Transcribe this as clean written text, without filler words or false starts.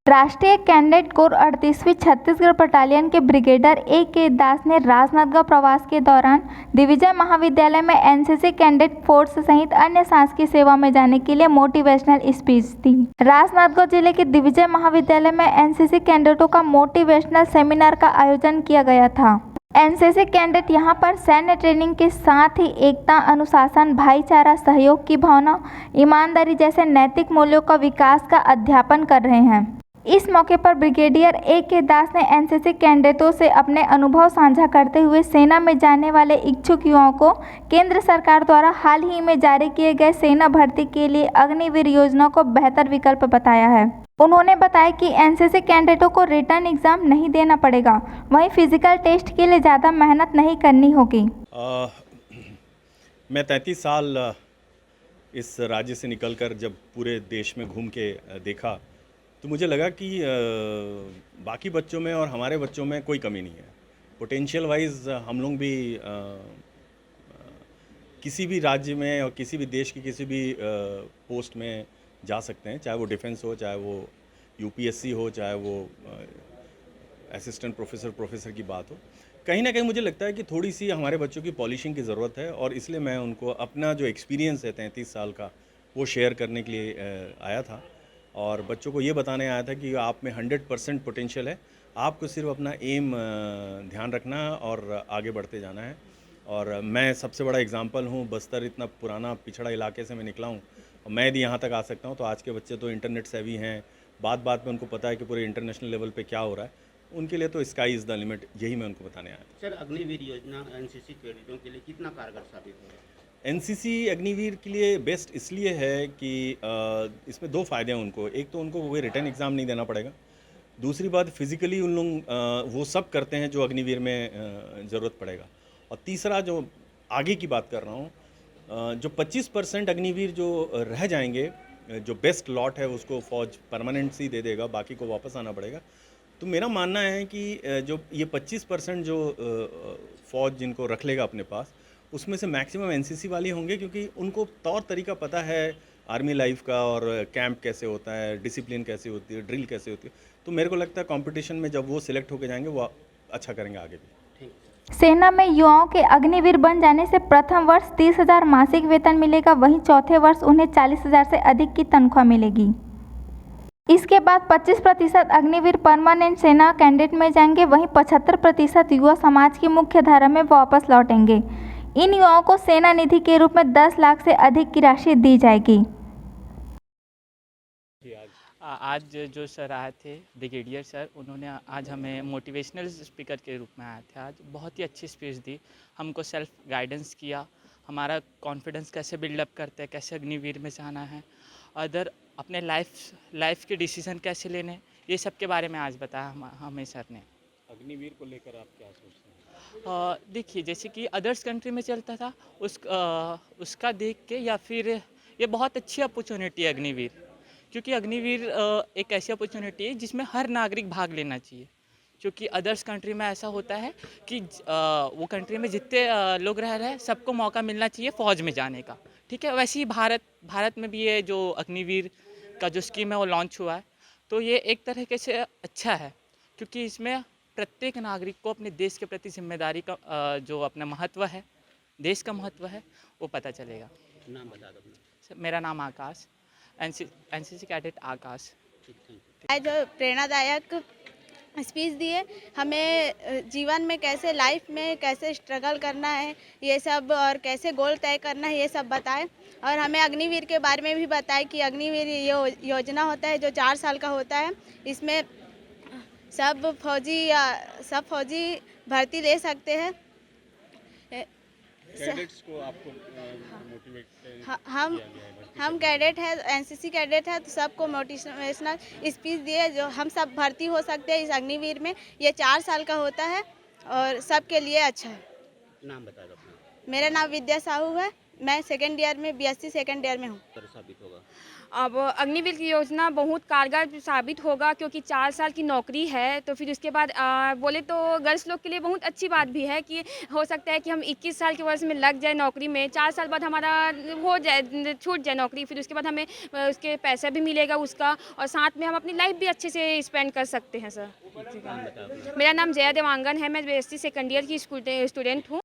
राष्ट्रीय cadet corps 38वीं Chhattisgarh battalion के brigadier ए के दास ने राजनांदगांव प्रवास के दौरान दिग्विजय महाविद्यालय में एनसीसी कैडेट फोर्स सहित अन्य शासकीय सेवा में जाने के लिए मोटिवेशनल स्पीच दी। राजनांदगांव जिले के दिग्विजय महाविद्यालय में एनसीसी कैडेटों का मोटिवेशनल सेमिनार का आयोजन किया गया था। एनसीसी कैडेट यहां पर सैन्य ट्रेनिंग के साथ ही एकता, अनुशासन, भाईचारा, सहयोग की भावना, ईमानदारी जैसे नैतिक मूल्यों का विकास का अध्यापन कर रहे हैं। इस मौके पर ब्रिगेडियर ए के दास ने एनसीसी कैडेटों से अपने अनुभव साझा करते हुए सेना में जाने वाले इच्छुक युवाओं को केंद्र सरकार द्वारा हाल ही में जारी किए गए सेना भर्ती के लिए अग्निवीर योजना को बेहतर विकल्प बताया है। उन्होंने बताया कि एनसीसी कैडेटों को रिटर्न एग्जाम नहीं देना पड़ेगा, वहीं फिजिकल टेस्ट के लिए ज़्यादा मेहनत नहीं करनी होगी। मैं 33 साल इस राज्य से निकलकर जब पूरे देश में घूम के देखा तो मुझे लगा कि बाकी बच्चों में और हमारे बच्चों में कोई कमी नहीं है। पोटेंशियल वाइज हम लोग भी किसी भी राज्य में और किसी भी देश की किसी भी पोस्ट में जा सकते हैं, चाहे वो डिफेंस हो, चाहे वो यूपीएससी हो, चाहे वो असिस्टेंट प्रोफेसर की बात हो। कहीं ना कहीं मुझे लगता है कि थोड़ी सी हमारे बच्चों की पॉलिशिंग की ज़रूरत है और इसलिए मैं उनको अपना जो एक्सपीरियंस है 33 साल का वो शेयर करने के लिए आया था और बच्चों को ये बताने आया था कि आप में 100% पोटेंशियल है, आपको सिर्फ अपना एम ध्यान रखना और आगे बढ़ते जाना है। और मैं सबसे बड़ा एग्जांपल हूँ, बस्तर इतना पुराना पिछड़ा इलाके से मैं निकला हूँ और मैं यदि यहाँ तक आ सकता हूँ तो आज के बच्चे तो इंटरनेट सेवी हैं, बात बात में उनको पता है कि पूरे इंटरनेशनल लेवल पे क्या हो रहा है, उनके लिए तो स्काई इज़ द लिमिट, यही मैं उनको बताने आया था। सर, अग्निवीर योजना एनसीसी कैडेटों के लिए कितना कारगर साबित होगा? एनसीसी अग्निवीर के लिए बेस्ट इसलिए है कि इसमें दो फ़ायदे हैं उनको। एक तो उनको कोई रिटर्न एग्ज़ाम नहीं देना पड़ेगा, दूसरी बात फिज़िकली उन लोग वो सब करते हैं जो अग्निवीर में ज़रूरत पड़ेगा, और तीसरा जो आगे की बात कर रहा हूँ, जो 25% अग्निवीर जो रह जाएंगे, जो बेस्ट लॉट है उसको फ़ौज परमानेंटली दे देगा, बाकी को वापस आना पड़ेगा। तो मेरा मानना है कि जो ये 25% जो फ़ौज जिनको रख लेगा अपने पास, उसमें से मैक्सिमम एनसीसी वाले होंगे, क्योंकि उनको तौर तरीका पता है आर्मी लाइफ का और कैंप कैसे होता है, डिसिप्लिन कैसे होती है, ड्रिल कैसे होती है। तो मेरे को लगता है कंपटीशन में जब वो सिलेक्ट होकर जाएंगे वो अच्छा करेंगे आगे भी। सेना में युवाओं के अग्निवीर बन जाने से प्रथम वर्ष 30,000 मासिक वेतन मिलेगा, वहीं चौथे वर्ष उन्हें 40,000 से अधिक की तनख्वाह मिलेगी। इसके बाद 25% अग्निवीर परमानेंट सेना कैडेट में जाएंगे, वहीं 75% युवा समाज की मुख्य धारा में वापस लौटेंगे। इन युवाओं को सेना निधि के रूप में 10 लाख से अधिक की राशि दी जाएगी। आज जो सर आए थे ब्रिगेडियर सर, उन्होंने आज हमें मोटिवेशनल स्पीकर के रूप में आए थे। आज बहुत ही अच्छी स्पीच दी, हमको सेल्फ गाइडेंस किया, हमारा कॉन्फिडेंस कैसे बिल्डअप करते हैं, कैसे अग्निवीर में जाना है, अदर अपने लाइफ के डिसीजन कैसे लेने, ये सब के बारे में आज बताया हमें सर ने। अग्निवीर को लेकर आप क्या सोचते हैं? देखिए, जैसे कि अदर्स कंट्री में चलता था उसका देख के, या फिर ये बहुत अच्छी अपॉर्चुनिटी है अग्निवीर, क्योंकि अग्निवीर एक ऐसी अपॉर्चुनिटी है जिसमें हर नागरिक भाग लेना चाहिए। क्योंकि अदर्स कंट्री में ऐसा होता है कि वो कंट्री में जितने लोग रह रहे हैं सबको मौका मिलना चाहिए फ़ौज में जाने का, ठीक है। वैसे ही भारत में भी ये जो अग्निवीर का जो स्कीम है वो लॉन्च हुआ है, तो ये एक तरीके से अच्छा है, क्योंकि इसमें प्रत्येक नागरिक को अपने देश के प्रति जिम्मेदारी का जो अपना महत्व है, देश का महत्व है, वो पता चलेगा। नाम बता दो अपना। मेरा नाम आकाश, एनसीसी कैडेट आकाश। जो प्रेरणादायक स्पीच दिए, हमें जीवन में कैसे, लाइफ में कैसे स्ट्रगल करना है ये सब, और कैसे गोल तय करना है ये सब बताए, और हमें अग्निवीर के बारे में भी बताए कि अग्निवीर योजना होता है जो 4 साल का होता है। इसमें सब फौजी भर्ती ले सकते हैं। कैडेट्स को आपको मोटिवेट हम कैडेट है, एनसीसी कैडेट है, तो सबको मोटिवेशनल स्पीच दिए जो हम सब भर्ती हो सकते हैं इस अग्निवीर में। ये 4 साल का होता है और सबके लिए अच्छा है। नाम बता दो अपना। मेरा नाम विद्या साहू है, मैं सेकेंड ईयर में, बीएससी सेकेंड ईयर में हूँ। साबित होगा। अब अग्निवीर की योजना बहुत कारगर साबित होगा, क्योंकि 4 साल की नौकरी है। तो फिर उसके बाद बोले तो गर्ल्स लोग के लिए बहुत अच्छी बात भी है कि हो सकता है कि हम 21 साल की वर्ष में लग जाए नौकरी में, 4 साल बाद हमारा हो जाए, छूट जाए नौकरी, फिर उसके बाद हमें उसके पैसा भी मिलेगा उसका, और साथ में हम अपनी लाइफ भी अच्छे से स्पेंड कर सकते हैं सर। नाम बताओ अपना। मेरा नाम जया देवांगन है, मैं BSc सेकंड ईयर की स्टूडेंट हूँ।